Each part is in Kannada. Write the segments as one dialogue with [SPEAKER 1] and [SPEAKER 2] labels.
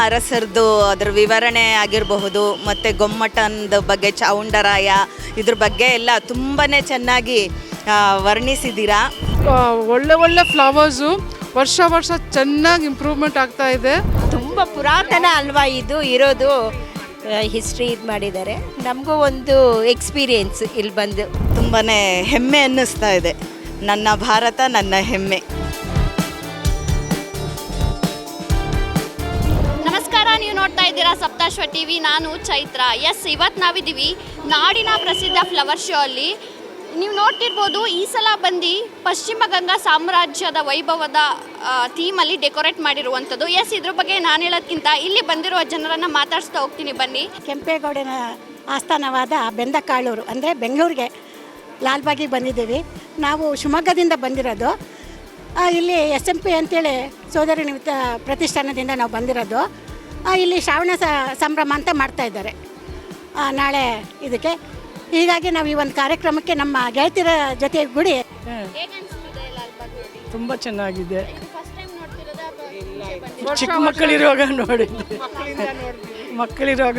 [SPEAKER 1] ಅರಸರದು ಅದ್ರ ವಿವರಣೆ ಆಗಿರಬಹುದು, ಮತ್ತು ಗೊಮ್ಮಟದ ಬಗ್ಗೆ, ಚಾವುಂಡರಾಯ ಇದ್ರ ಬಗ್ಗೆ ಎಲ್ಲ ತುಂಬಾ ಚೆನ್ನಾಗಿ ವರ್ಣಿಸಿದ್ದೀರಾ.
[SPEAKER 2] ಒಳ್ಳೆ ಒಳ್ಳೆ ಫ್ಲವರ್ಸು ವರ್ಷ ಚೆನ್ನಾಗಿ ಇಂಪ್ರೂವ್ಮೆಂಟ್ ಆಗ್ತಾ ಇದೆ.
[SPEAKER 3] ತುಂಬ ಪುರಾತನ ಅಲ್ವಾ ಇದು ಇರೋದು, ಹಿಸ್ಟ್ರಿ ಇದು ಮಾಡಿದ್ದಾರೆ. ನಮಗೂ ಒಂದು ಎಕ್ಸ್ಪೀರಿಯೆನ್ಸ್ ಇಲ್ಲಿ ಬಂದು
[SPEAKER 1] ತುಂಬಾ ಹೆಮ್ಮೆ ಅನ್ನಿಸ್ತಾ ಇದೆ. ನನ್ನ ಭಾರತ ನನ್ನ ಹೆಮ್ಮೆ.
[SPEAKER 4] ನಮಸ್ಕಾರ, ನೀವು ನೋಡ್ತಾ ಇದ್ದೀರಾ ಸಪ್ತಾಶ್ವ ಟಿವಿ. ನಾನು ಚೈತ್ರ. ಇವತ್ತು ನಾವಿದ್ದೀವಿ ನಾಡಿನ ಪ್ರಸಿದ್ಧ ಫ್ಲವರ್ ಶೋ ಅಲ್ಲಿ. ನೀವು ನೋಡ್ತಿರ್ಬೋದು, ಈ ಸಲ ಬಂದು ಪಶ್ಚಿಮ ಗಂಗಾ ಸಾಮ್ರಾಜ್ಯದ ವೈಭವದ ಥೀಮಲ್ಲಿ ಡೆಕೋರೇಟ್ ಮಾಡಿರುವಂಥದ್ದು. ಇದ್ರ ಬಗ್ಗೆ ನಾನು ಹೇಳೋದ್ಕಿಂತ ಇಲ್ಲಿ ಬಂದಿರುವ ಜನರನ್ನು ಮಾತಾಡಿಸ್ತಾ ಹೋಗ್ತೀನಿ, ಬನ್ನಿ.
[SPEAKER 5] ಕೆಂಪೇಗೌಡನ ಆಸ್ಥಾನವಾದ ಬೆಂದಕಾಳೂರು ಅಂದರೆ ಬೆಂಗಳೂರಿಗೆ ಲಾಲ್ಬಾಗಿಗೆ ಬಂದಿದ್ದೀವಿ. ನಾವು ಶಿವಮೊಗ್ಗದಿಂದ ಬಂದಿರೋದು. ಇಲ್ಲಿ SMP ಅಂತೇಳಿ ಸೋದರಿ ನಿಮಿತ್ತ ಪ್ರತಿಷ್ಠಾನದಿಂದ ನಾವು ಬಂದಿರೋದು. ಇಲ್ಲಿ ಶ್ರಾವಣ ಸಂಭ್ರಮ ಅಂತ ಮಾಡ್ತಾಯಿದ್ದಾರೆ ನಾಳೆ ಇದಕ್ಕೆ. ಹೀಗಾಗಿ ನಾವು ಈ ಒಂದು ಕಾರ್ಯಕ್ರಮಕ್ಕೆ ನಮ್ಮ ಗೆಳತಿಯರ ಜೊತೆ ಗೂಡಿ
[SPEAKER 6] ತುಂಬ ಚೆನ್ನಾಗಿದೆ. ಚಿಕ್ಕ ಮಕ್ಕಳಿರುವಾಗ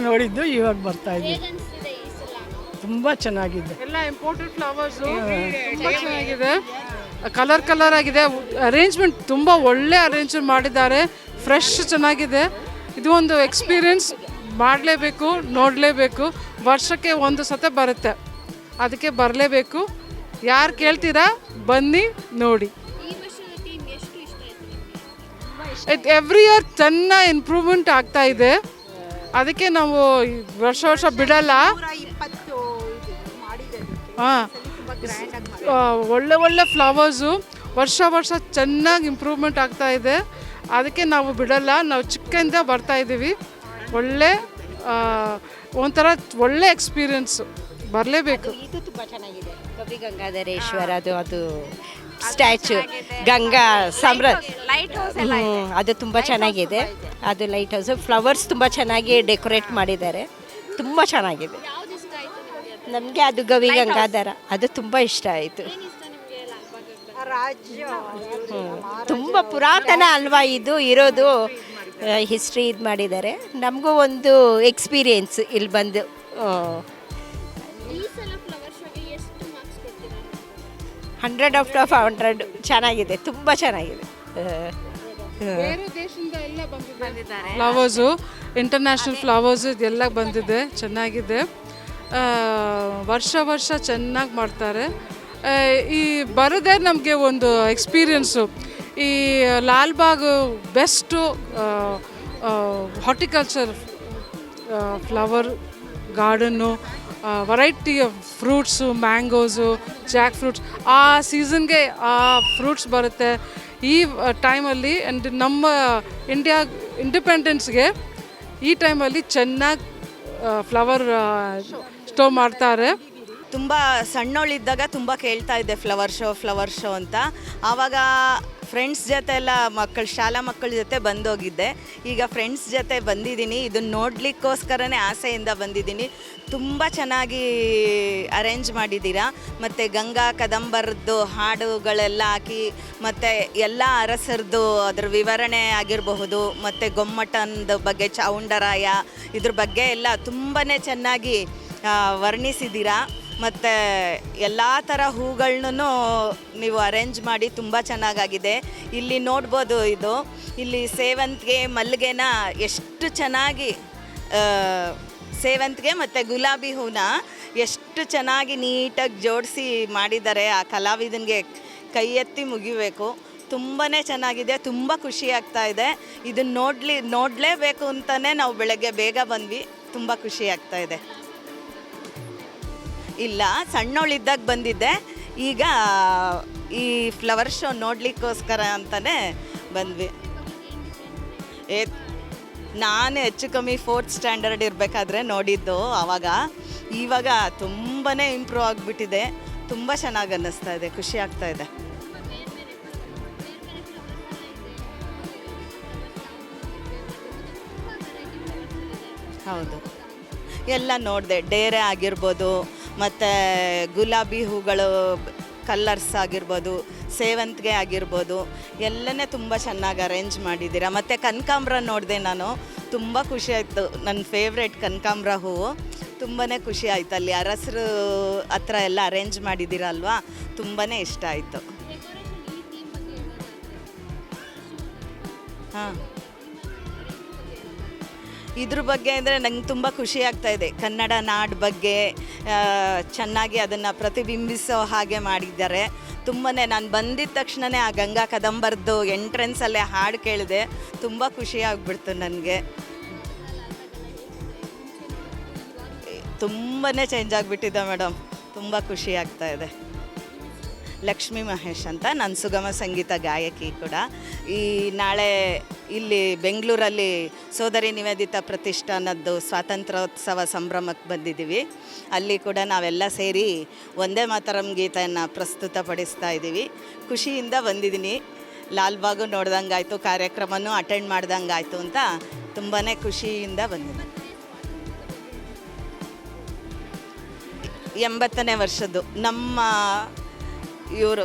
[SPEAKER 6] ನೋಡಿದ್ದು ಇವಾಗ ಬರ್ತಾ ಇದೆ. ತುಂಬ ಚೆನ್ನಾಗಿದೆ.
[SPEAKER 2] ಎಲ್ಲ ಇಂಪೋರ್ಟೆಡ್ ಫ್ಲವರ್ಸು ತುಂಬ ಚೆನ್ನಾಗಿದೆ. ಕಲರ್ ಆಗಿದೆ. ಅರೇಂಜ್ಮೆಂಟ್ ತುಂಬ ಒಳ್ಳೆ ಅರೇಂಜ್ಮೆಂಟ್ ಮಾಡಿದ್ದಾರೆ. ಫ್ರೆಶ್ ಚೆನ್ನಾಗಿದೆ. ಇದು ಒಂದು ಎಕ್ಸ್ಪೀರಿಯನ್ಸ್ ಮಾಡಲೇಬೇಕು, ನೋಡಲೇಬೇಕು. ವರ್ಷಕ್ಕೆ ಒಂದು ಸತ ಬರುತ್ತೆ, ಅದಕ್ಕೆ ಬರಲೇಬೇಕು. ಯಾರು ಕೇಳ್ತೀರಾ ಬನ್ನಿ ನೋಡಿ. ಎವ್ರಿ ಇಯರ್ ಚೆನ್ನಾಗಿ ಇಂಪ್ರೂವ್ಮೆಂಟ್ ಆಗ್ತಾ ಇದೆ. ಅದಕ್ಕೆ ನಾವು ವರ್ಷ ಬಿಡಲ್ಲ. ಹಾಂ, ಒಳ್ಳೆ ಒಳ್ಳೆ ಫ್ಲವರ್ಸು ವರ್ಷ ಚೆನ್ನಾಗಿ ಇಂಪ್ರೂವ್ಮೆಂಟ್ ಆಗ್ತಾ ಇದೆ. ಅದಕ್ಕೆ ನಾವು ಬಿಡಲ್ಲ. ನಾವು ಚಿಕ್ಕದಿಂದ ಬರ್ತಾ ಇದ್ದೀವಿ. ಒಂಥರ ಒಳ್ಳೆ ಎಕ್ಸ್ಪೀರಿಯನ್ಸು, ಬರಲೇಬೇಕು.
[SPEAKER 3] ಇದು ತುಂಬ ಚೆನ್ನಾಗಿದೆ. ಕವಿ ಗಂಗಾಧರೇಶ್ವರ ಅದು ಸ್ಟ್ಯಾಚು, ಗಂಗಾ ಅದು ತುಂಬ ಚೆನ್ನಾಗಿದೆ. ಅದು ಲೈಟ್ ಹೌಸು, ಫ್ಲವರ್ಸ್ ತುಂಬ ಚೆನ್ನಾಗಿ ಡೆಕೋರೇಟ್ ಮಾಡಿದ್ದಾರೆ. ತುಂಬ ಚೆನ್ನಾಗಿದೆ. ನಮಗೆ ಅದು ಗವಿ ಗಂಗಾಧರ ಅದು ತುಂಬ ಇಷ್ಟ ಆಯಿತು. ತುಂಬ ಪುರಾತನ ಅಲ್ವಾ ಇದು ಇರೋದು, ಹಿಸ್ಟ್ರಿ ಇದು ಮಾಡಿದ್ದಾರೆ. ನಮಗೂ ಒಂದು ಎಕ್ಸ್ಪೀರಿಯೆನ್ಸ್ ಇಲ್ಲಿ ಬಂದು. 100 ಔಟ್ ಆಫ್ 100 ಚೆನ್ನಾಗಿದೆ, ತುಂಬ ಚೆನ್ನಾಗಿದೆ.
[SPEAKER 2] ಬೇರೆ ದೇಶದಿಂದ ಎಲ್ಲ ಬಂದಿದ್ದಾರೆ ಫ್ಲವರ್ಸು, ಇಂಟರ್ನ್ಯಾಷನಲ್ ಫ್ಲವರ್ಸು ಇದೆಲ್ಲ ಬಂದಿದೆ. ಚೆನ್ನಾಗಿದೆ. ವರ್ಷ ಚೆನ್ನಾಗಿ ಮಾಡ್ತಾರೆ. ಈ ಬರೋದೇ ನಮಗೆ ಒಂದು ಎಕ್ಸ್ಪೀರಿಯನ್ಸು. ಈ Lalbagh best horticulture flower garden, variety of fruits, mangoes, jackfruits. ಆ ಸೀಸನ್ಗೆ ಆ ಫ್ರೂಟ್ಸ್ ಬರುತ್ತೆ ಈ ಟೈಮಲ್ಲಿ. ಆ್ಯಂಡ್ ನಮ್ಮ ಇಂಡಿಯಾ ಇಂಡಿಪೆಂಡೆನ್ಸ್ಗೆ ಈ ಟೈಮಲ್ಲಿ ಚೆನ್ನಾಗಿ ಫ್ಲವರ್ ಶೋ ಮಾಡ್ತಾರೆ.
[SPEAKER 1] ತುಂಬ ಸಣ್ಣವಳಿದ್ದಾಗ ತುಂಬ ಕೇಳ್ತಾ ಇದ್ದೆ ಫ್ಲವರ್ ಶೋ ಅಂತ. ಆವಾಗ ಫ್ರೆಂಡ್ಸ್ ಜೊತೆ ಎಲ್ಲ ಶಾಲಾ ಮಕ್ಕಳ ಜೊತೆ ಬಂದೋಗಿದ್ದೆ. ಈಗ ಫ್ರೆಂಡ್ಸ್ ಜೊತೆ ಬಂದಿದ್ದೀನಿ. ಇದನ್ನು ನೋಡಲಿಕ್ಕೋಸ್ಕರನೇ ಆಸೆಯಿಂದ ಬಂದಿದ್ದೀನಿ. ತುಂಬ ಚೆನ್ನಾಗಿ ಅರೇಂಜ್ ಮಾಡಿದ್ದೀರಾ. ಮತ್ತು ಗಂಗಾ ಕದಂಬರದ್ದು ಹಾಡುಗಳೆಲ್ಲ ಹಾಕಿ, ಮತ್ತು ಎಲ್ಲ ಅರಸರದು ಅದ್ರ ವಿವರಣೆ ಆಗಿರಬಹುದು, ಮತ್ತು ಗೊಮ್ಮಟದ ಬಗ್ಗೆ, ಚಾವುಂಡರಾಯ ಇದ್ರ ಬಗ್ಗೆ ಎಲ್ಲ ತುಂಬಾ ಚೆನ್ನಾಗಿ ವರ್ಣಿಸಿದ್ದೀರಾ. ಮತ್ತು ಎಲ್ಲ ಥರ ಹೂಗಳನ್ನೂ ನೀವು ಅರೇಂಜ್ ಮಾಡಿ ತುಂಬ ಚೆನ್ನಾಗಾಗಿದೆ. ಇಲ್ಲಿ ನೋಡ್ಬೋದು, ಇಲ್ಲಿ ಸೇವಂತಿಗೆ, ಮಲ್ಲಿಗೆನ ಎಷ್ಟು ಚೆನ್ನಾಗಿ ಸೇವಂತಿಗೆ ಮತ್ತು ಗುಲಾಬಿ ಹೂನ ಎಷ್ಟು ಚೆನ್ನಾಗಿ ನೀಟಾಗಿ ಜೋಡಿಸಿ ಮಾಡಿದ್ದಾರೆ. ಆ ಕಲಾವಿದನಿಗೆ ಕೈ ಎತ್ತಿ ಮುಗಿಬೇಕು. ತುಂಬಾ ಚೆನ್ನಾಗಿದೆ. ತುಂಬ ಖುಷಿ ಆಗ್ತಾ ಇದೆ. ಇದನ್ನು ನೋಡಲೇಬೇಕು ಅಂತಲೇ ನಾವು ಬೆಳಗ್ಗೆ ಬೇಗ ಬಂದ್ವಿ. ತುಂಬ ಖುಷಿ ಆಗ್ತಾ ಇದೆ. ಇಲ್ಲ, ಸಣ್ಣವಳಿದ್ದಾಗ ಬಂದಿದ್ದೆ. ಈಗ ಈ ಫ್ಲವರ್ ಶೋ ನೋಡಲಿಕ್ಕೋಸ್ಕರ ಅಂತಲೇ ಬಂದ್ವಿ. ನಾನು ಹೆಚ್ಚು ಕಮ್ಮಿ 4th ಸ್ಟ್ಯಾಂಡರ್ಡ್ ಇರಬೇಕಾದ್ರೆ ನೋಡಿದ್ದು ಆವಾಗ. ಇವಾಗ ತುಂಬಾ ಇಂಪ್ರೂವ್ ಆಗಿಬಿಟ್ಟಿದೆ. ತುಂಬ ಚೆನ್ನಾಗಿ ಅನ್ನಿಸ್ತಾ ಇದೆ, ಖುಷಿ ಆಗ್ತಾ ಇದೆ. ಹೌದು, ಎಲ್ಲ ನೋಡಿದೆ. ಡೇರೆ ಆಗಿರ್ಬೋದು, ಮತ್ತು ಗುಲಾಬಿ ಹೂಗಳು ಕಲ್ಲರ್ಸ್ ಆಗಿರ್ಬೋದು, ಸೇವಂತಿಗೆ ಆಗಿರ್ಬೋದು, ಎಲ್ಲನೇ ತುಂಬ ಚೆನ್ನಾಗಿ ಅರೇಂಜ್ ಮಾಡಿದ್ದೀರಾ. ಮತ್ತು ಕನಕಾಂಬರ ನೋಡಿದೆ ನಾನು, ತುಂಬ ಖುಷಿ ಆಯಿತು. ನನ್ನ ಫೇವ್ರೆಟ್ ಕನಕಾಂಬ್ರ ಹೂವು. ತುಂಬಾ ಖುಷಿ ಆಯಿತು. ಅಲ್ಲಿ ಅರಸರು ಹತ್ರ ಎಲ್ಲ ಅರೇಂಜ್ ಮಾಡಿದ್ದೀರಲ್ವಾ, ತುಂಬಾ ಇಷ್ಟ ಆಯಿತು. ಹಾಂ, ಇದ್ರ ಬಗ್ಗೆ ಅಂದರೆ ನಂಗೆ ತುಂಬ ಖುಷಿ ಆಗ್ತಾ ಇದೆ. ಕನ್ನಡ ನಾಡು ಬಗ್ಗೆ ಚೆನ್ನಾಗಿ ಅದನ್ನು ಪ್ರತಿಬಿಂಬಿಸೋ ಹಾಗೆ ಮಾಡಿದ್ದಾರೆ. ತುಂಬಾ ನಾನು ಬಂದಿದ್ದ ತಕ್ಷಣವೇ ಆ ಗಂಗಾ ಕದಂಬರ್ದು ಎಂಟ್ರೆನ್ಸಲ್ಲೇ ಹಾಡು ಕೇಳಿದೆ. ತುಂಬ ಖುಷಿ ಆಗಿಬಿಡ್ತು ನನಗೆ. ತುಂಬಾ ಚೇಂಜ್ ಆಗಿಬಿಟ್ಟಿದೆ ಮೇಡಮ್. ತುಂಬ ಖುಷಿ ಆಗ್ತಾ ಇದೆ. ಲಕ್ಷ್ಮೀ ಮಹೇಶ್ ಅಂತ, ನಾನು ಸುಗಮ ಸಂಗೀತ ಗಾಯಕಿ ಕೂಡ. ಈ ನಾಳೆ ಇಲ್ಲಿ ಬೆಂಗಳೂರಲ್ಲಿ ಸೋದರಿ ನಿವೇದಿತಾ ಪ್ರತಿಷ್ಠಾನದ್ದು ಸ್ವಾತಂತ್ರ್ಯೋತ್ಸವ ಸಂಭ್ರಮಕ್ಕೆ ಬಂದಿದ್ದೀವಿ. ಅಲ್ಲಿ ಕೂಡ ನಾವೆಲ್ಲ ಸೇರಿ ಒಂದೇ ಮಾತರಂ ಗೀತೆಯನ್ನು ಪ್ರಸ್ತುತಪಡಿಸ್ತಾ ಇದ್ದೀವಿ. ಖುಷಿಯಿಂದ ಬಂದಿದ್ದೀನಿ. ಲಾಲ್ಬಾಗು ನೋಡ್ದಂಗಾಯ್ತು, ಕಾರ್ಯಕ್ರಮನೂ ಅಟೆಂಡ್ ಮಾಡ್ದಂಗಾಯ್ತು ಅಂತ ತುಂಬಾ ಖುಷಿಯಿಂದ ಬಂದಿದ್ದೀನಿ. 80ನೇ ವರ್ಷದ್ದು ನಮ್ಮ ಇವರು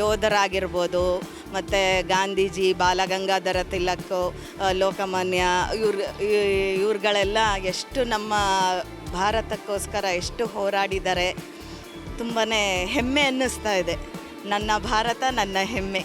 [SPEAKER 1] ಯೋಧರಾಗಿರ್ಬೋದು, ಮತ್ತು ಗಾಂಧೀಜಿ, ಬಾಲಗಂಗಾಧರ ತಿಲಕ್, ಲೋಕಮಾನ್ಯ ಇವ್ರುಗಳೆಲ್ಲ ಎಷ್ಟು ನಮ್ಮ ಭಾರತಕ್ಕೋಸ್ಕರ ಎಷ್ಟು ಹೋರಾಡಿದ್ದಾರೆ. ತುಂಬಾ ಹೆಮ್ಮೆ ಅನ್ನಿಸ್ತಾ ಇದೆ. ನನ್ನ ಭಾರತ ನನ್ನ ಹೆಮ್ಮೆ.